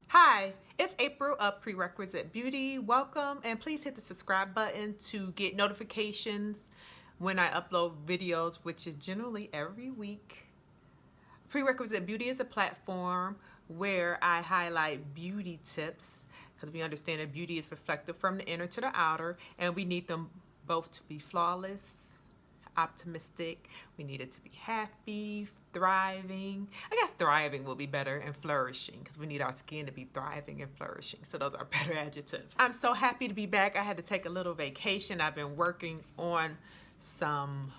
Hi, it's April of Prerequisite Beauty. Welcome, and please hit the subscribe button to get notifications when I upload videos, which is generally every week. Prerequisite Beauty is a platform where I highlight beauty tips because we understand that beauty is reflective from the inner to the outer, and we need them both to be flawless, optimistic. We need it to be happy, thriving. I guess thriving will be better, and flourishing, because we need our skin to be thriving and flourishing. So those are better adjectives. I'm so happy to be back. I had to take a little vacation. I've been working on some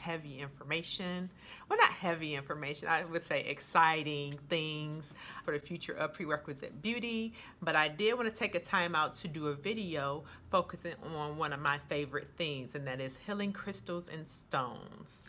heavy information. Well, not heavy information. I would say exciting things for the future of Prerequisite Beauty. But I did want to take a time out to do a video focusing on one of my favorite things, and that is healing crystals and stones.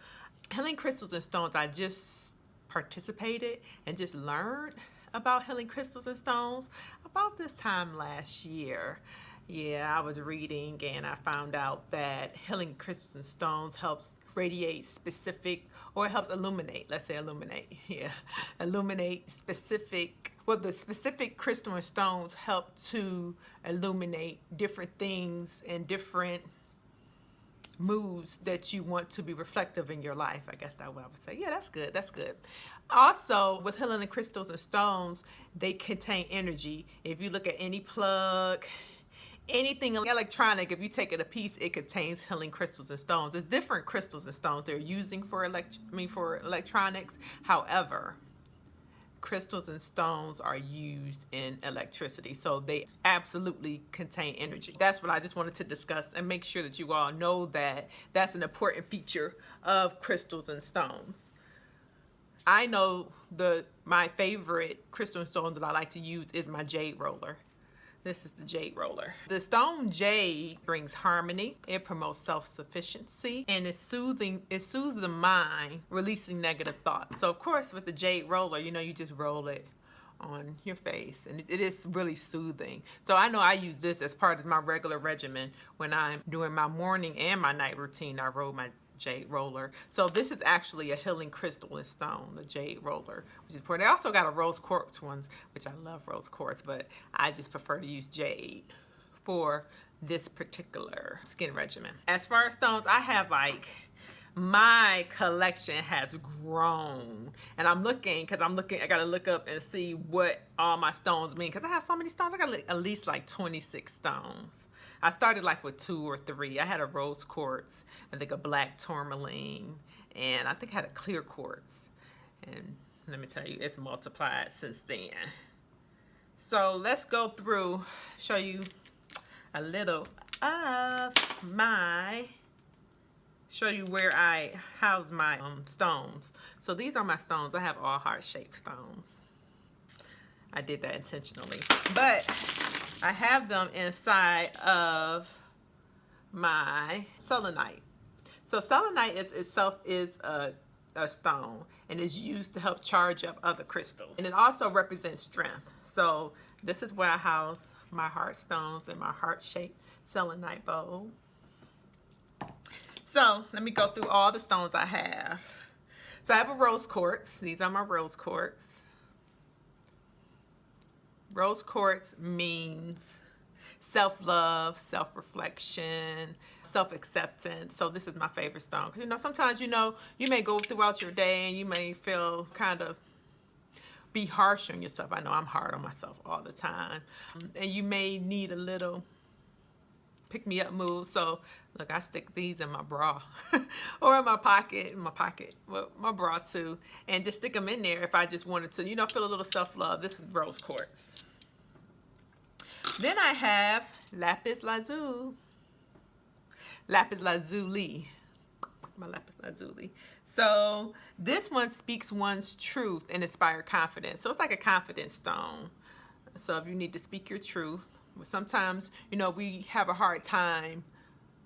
Healing crystals and stones, I just participated and just learned about healing crystals and stones about this time last year. Yeah, I was reading and I found out that healing crystals and stones helps radiate specific, or it helps illuminate, let's say illuminate, yeah, illuminate specific, well, the specific crystal and stones help to illuminate different things and different moods that you want to be reflective in your life. I guess that's what I would say. Yeah, that's good. That's good. Also, with healing crystals and stones, they contain energy. If you look at any plug, anything electronic, if you take it a piece, it contains healing crystals and stones. There's different crystals and stones they're using for for electronics. However, crystals and stones are used in electricity, so they absolutely contain energy. That's what I just wanted to discuss and make sure that you all know that that's an important feature of crystals and stones. I know my favorite crystal and stone that I like to use is my jade roller. This is the jade roller. The stone jade brings harmony. It promotes self-sufficiency, and it's soothing. It soothes the mind, releasing negative thoughts. So of course, with the jade roller, you just roll it on your face, and it is really soothing. So I know I use this as part of my regular regimen when I'm doing my morning and my night routine. I roll my jade roller. So this is actually a healing crystal and stone, the jade roller, which is important. They also got a rose quartz ones, which I love rose quartz, but I just prefer to use jade for this particular skin regimen. As far as stones, I have my collection has grown, and I'm looking, I gotta look up and see what all my stones mean, because I have so many stones. I got at least 26 stones. I started with 2 or 3. I had a rose quartz, I think a black tourmaline, and I think I had a clear quartz. And let me tell you, it's multiplied since then. So let's go through, show you a little of show you where I house my stones. So these are my stones. I have all heart-shaped stones. I did that intentionally, but I have them inside of my selenite. So selenite itself is a stone, and is used to help charge up other crystals, and it also represents strength. So this is where I house my heart stones in my heart-shaped selenite bowl. So let me go through all the stones I have. So I have a rose quartz. These are my rose quartz. Rose quartz means self-love, self-reflection, self-acceptance. So this is my favorite stone. Sometimes, you may go throughout your day and you may feel be harsh on yourself. I know I'm hard on myself all the time. And you may need a little pick-me-up move. So look, I stick these in my bra or in my pocket, well, my bra too, and just stick them in there if I just wanted to, feel a little self-love. This is rose quartz. Then I have Lapis Lazuli. My Lapis Lazuli. So this one speaks one's truth and inspire confidence. So it's like a confidence stone. So if you need to speak your truth, sometimes, we have a hard time.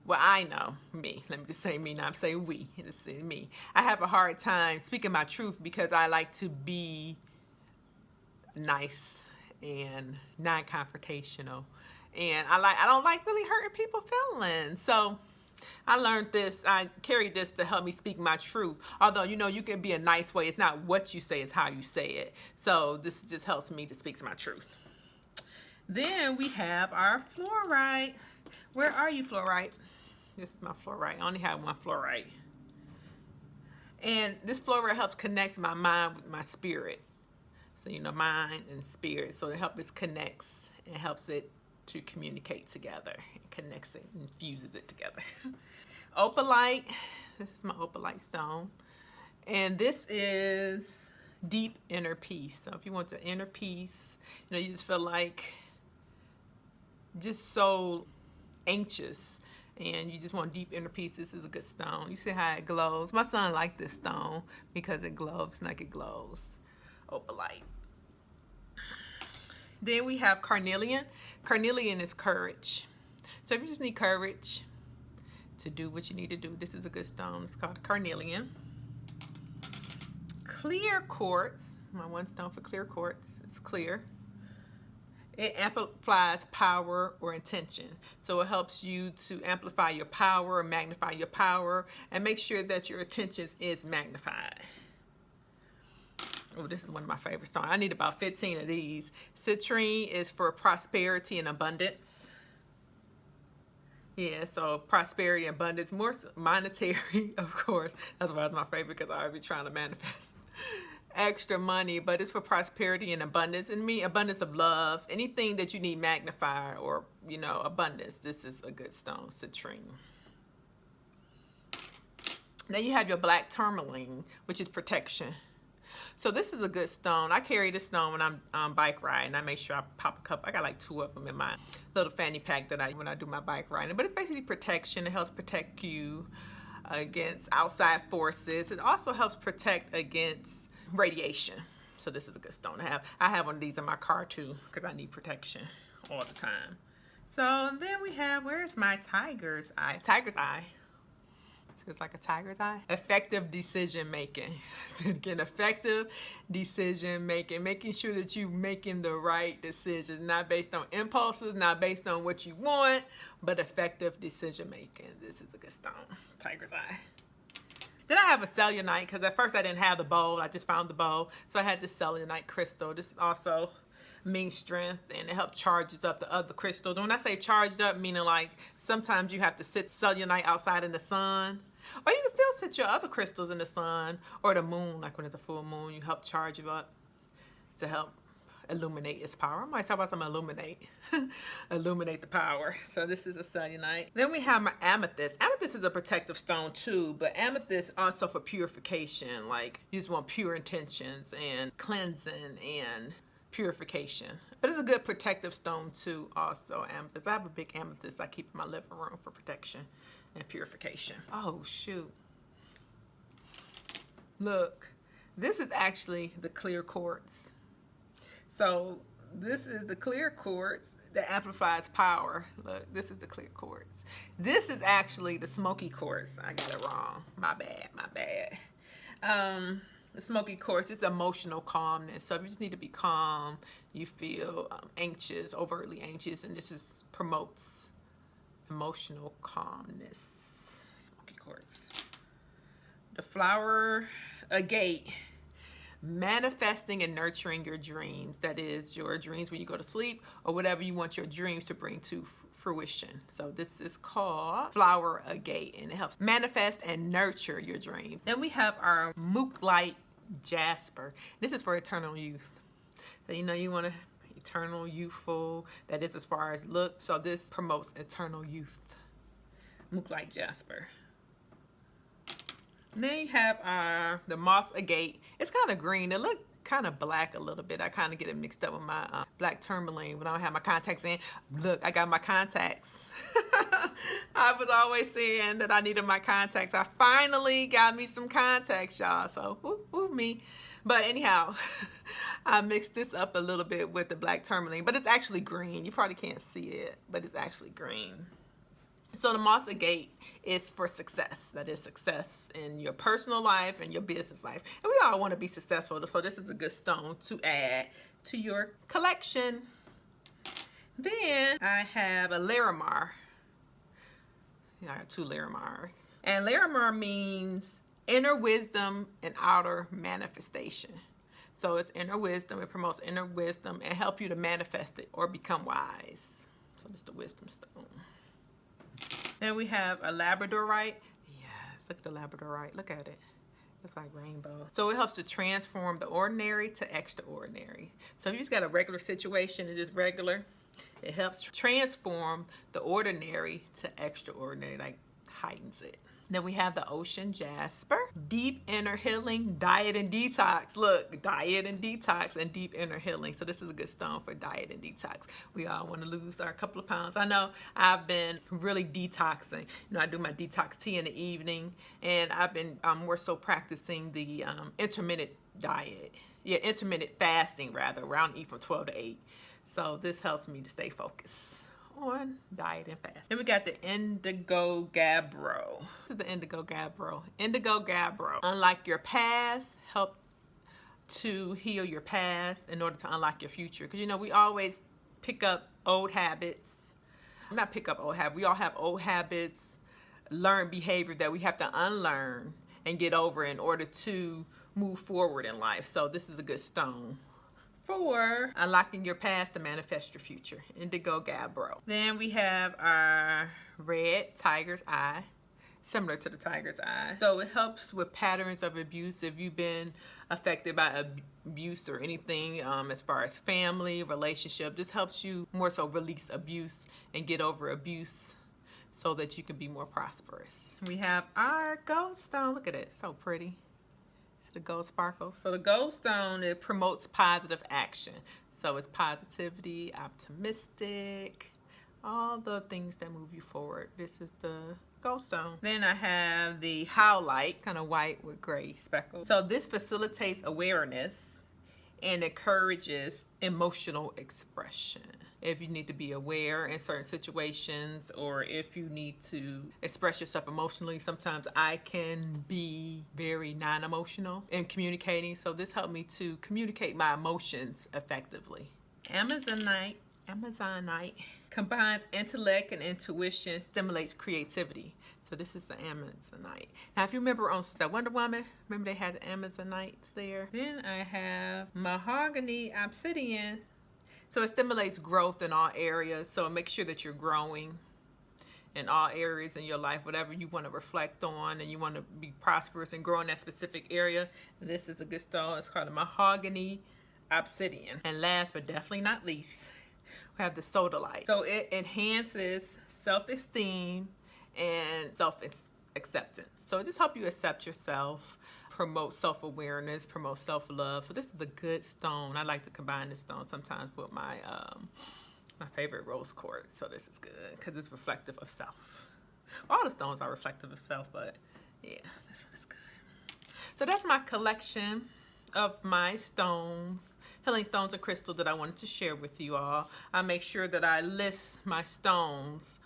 Well, I know, me. Let me just say me. Now I'm saying we. Just say me. I have a hard time speaking my truth because I like to be nice and non-confrontational, and I don't like really hurting people's feelings. So I learned this, I carried this to help me speak my truth. Although, you know, you can be a nice way. It's not what you say, it's how you say it. So this just helps me to speak my truth. Then we have our fluorite. Where are you, fluorite? This is my fluorite. I only have one fluorite. And this fluorite helps connect my mind with my spirit. So, you know, mind and spirit. So it helps it connects and helps it to communicate together. It connects it and fuses it together. Opalite. This is my opalite stone. And this is deep inner peace. So if you want the inner peace, you know, you just feel like just so anxious and you just want deep inner peace, this is a good stone. You see how it glows? My son liked this stone because it glows like it glows. Opalite. Then we have Carnelian. Carnelian is courage. So if you just need courage to do what you need to do, this is a good stone. It's called Carnelian. Clear quartz. My one stone for clear quartz. It's clear. It amplifies power or intention. So it helps you to amplify your power, magnify your power, and make sure that your attention is magnified. Oh, this is one of my favorite stones. I need about 15 of these. Citrine is for prosperity and abundance. Yeah, so prosperity and abundance, more monetary, of course. That's why it's my favorite, because I be trying to manifest extra money, but it's for prosperity and abundance. And me, abundance of love, anything that you need magnified or, you know, abundance. This is a good stone, citrine. Then you have your black tourmaline, which is protection. So this is a good stone. I carry this stone when I'm bike riding. I make sure I pop a couple. I got like 2 of them in my little fanny pack that when I do my bike riding. But it's basically protection. It helps protect you against outside forces. It also helps protect against radiation. So this is a good stone to have. I have one of these in my car too because I need protection all the time. So then we have, where's my tiger's eye? Tiger's eye. It's like a tiger's eye. Effective decision making. So again, effective decision making, making sure that you're making the right decisions, not based on impulses, not based on what you want, but effective decision making. This is a good stone, tiger's eye. Then I have a selenite, because at first I didn't have the bowl. I just found the bowl. So I had this selenite crystal. This is also means strength, and it helps charges up the other crystals. And when I say charged up, meaning like sometimes you have to sit selenite outside in the sun, or you can still sit your other crystals in the sun or the moon, like when it's a full moon, you help charge it up to help illuminate its power. I might talk about some illuminate. Illuminate the power. So this is a selenite. Then we have my amethyst. Amethyst is a protective stone too, but amethyst also for purification. Like you just want pure intentions and cleansing and purification. But it's a good protective stone too also, amethyst. I have a big amethyst I keep in my living room for protection and purification. Oh shoot. Look, this is actually the clear quartz. So this is the clear quartz that amplifies power. Look, this is the clear quartz. This is actually the smoky quartz. I got it wrong. My bad, my bad. The smoky quartz is emotional calmness. So if you just need to be calm, you feel anxious, overtly anxious, and this promotes emotional calmness. Smoky quartz. The flower agate. Manifesting and nurturing your dreams. That is your dreams when you go to sleep or whatever you want your dreams to bring to fruition. So this is called flower agate, and it helps manifest and nurture your dream. Then we have our Mookalite Jasper. This is for eternal youth. So you know you want to eternal youthful. That is as far as look. So this promotes eternal youth. Mookalite Jasper. Then you have the moss agate. It's kind of green. It look kind of black a little bit. I kind of get it mixed up with my black tourmaline when I don't have my contacts in. Look, I got my contacts. I was always saying that I needed my contacts. I finally got me some contacts, y'all. So, woo me. But anyhow, I mixed this up a little bit with the black tourmaline, but it's actually green. You probably can't see it, but it's actually green. So the moss agate is for success. That is success in your personal life and your business life. And we all want to be successful. So this is a good stone to add to your collection. Then I have a Larminar. I got 2 Larimars. And Larimar means inner wisdom and outer manifestation. So it's inner wisdom. It promotes inner wisdom and help you to manifest it or become wise. So this is the wisdom stone. Then we have a Labradorite. Yes, look at the Labradorite. Look at it. It's like rainbow. So it helps to transform the ordinary to extraordinary. So if you just got a regular situation, it's just regular. It helps transform the ordinary to extraordinary, like heightens it. Then we have the Ocean Jasper. Deep inner healing, diet and detox. Look, diet and detox and deep inner healing. So this is a good stone for diet and detox. We all want to lose our couple of pounds. I know I've been really detoxing. You know, I do my detox tea in the evening, and I'm more so practicing the intermittent diet. Yeah, intermittent fasting rather, where I don't eat from 12 to 8. So this helps me to stay focused on diet and fast. Then we got the Indigo Gabbro. This is the Indigo Gabbro. Indigo Gabbro. Unlike your past, help to heal your past in order to unlock your future. Because, you know, we always pick up old habits. Not pick up old habits. We all have old habits, learned behavior that we have to unlearn and get over in order to move forward in life. So this is a good stone for unlocking your past to manifest your future. Indigo Gabbro. Then we have our red tiger's eye, similar to the tiger's eye. So it helps with patterns of abuse. If you've been affected by abuse or anything as far as family, relationship, this helps you more so release abuse and get over abuse so that you can be more prosperous. We have our Goldstone. Look at it, so pretty. The gold sparkles. So the Goldstone, it promotes positive action. So it's positivity, optimistic, all the things that move you forward. This is the Goldstone. Then I have the Howlite, kind of white with gray speckles. So this facilitates awareness and encourages emotional expression. If you need to be aware in certain situations, or if you need to express yourself emotionally, sometimes I can be very non-emotional in communicating. So this helped me to communicate my emotions effectively. Amazonite combines intellect and intuition, stimulates creativity. So this is the Amazonite. Now, if you remember on Wonder Woman, remember they had the Amazonite there? Then I have mahogany obsidian. So it stimulates growth in all areas. So make sure that you're growing in all areas in your life, whatever you want to reflect on and you want to be prosperous and grow in that specific area. This is a good stone. It's called a mahogany obsidian. And last but definitely not least, we have the sodalite. So it enhances self-esteem and self-acceptance. So it just helps you accept yourself, promote self-awareness, promote self-love. So this is a good stone. I like to combine this stone sometimes with my my favorite rose quartz. So this is good because it's reflective of self. All the stones are reflective of self, but yeah, this one is good. So that's my collection of my stones, healing stones and crystals that I wanted to share with you all. I make sure that I list my stones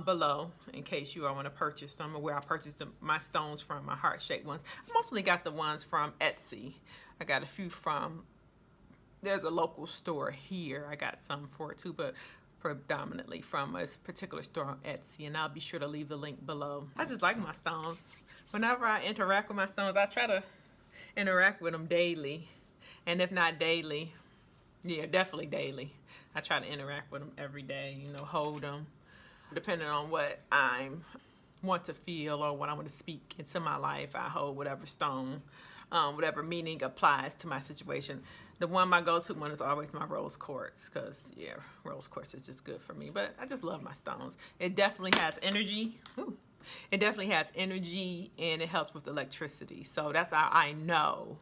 below in case you all want to purchase them, or where I purchased my stones from, my heart-shaped ones. I mostly got the ones from Etsy. I got a few from, there's a local store here. I got some for it too, but predominantly from a particular store on Etsy, and I'll be sure to leave the link below. I just like my stones. Whenever I interact with my stones, I try to interact with them daily, and if not daily, yeah, definitely daily. I try to interact with them every day, you know, hold them. Depending on what I want to feel or what I want to speak into my life, I hold whatever stone, whatever meaning applies to my situation. My go-to one is always my rose quartz, because yeah, rose quartz is just good for me. But I just love my stones. It definitely has energy. Ooh. It definitely has energy, and it helps with electricity. So that's how I know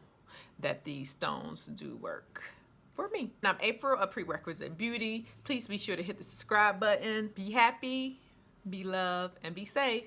that these stones do work for me. Now, I'm April of Prerequisite Beauty. Please be sure to hit the subscribe button. Be happy, be loved, and be safe.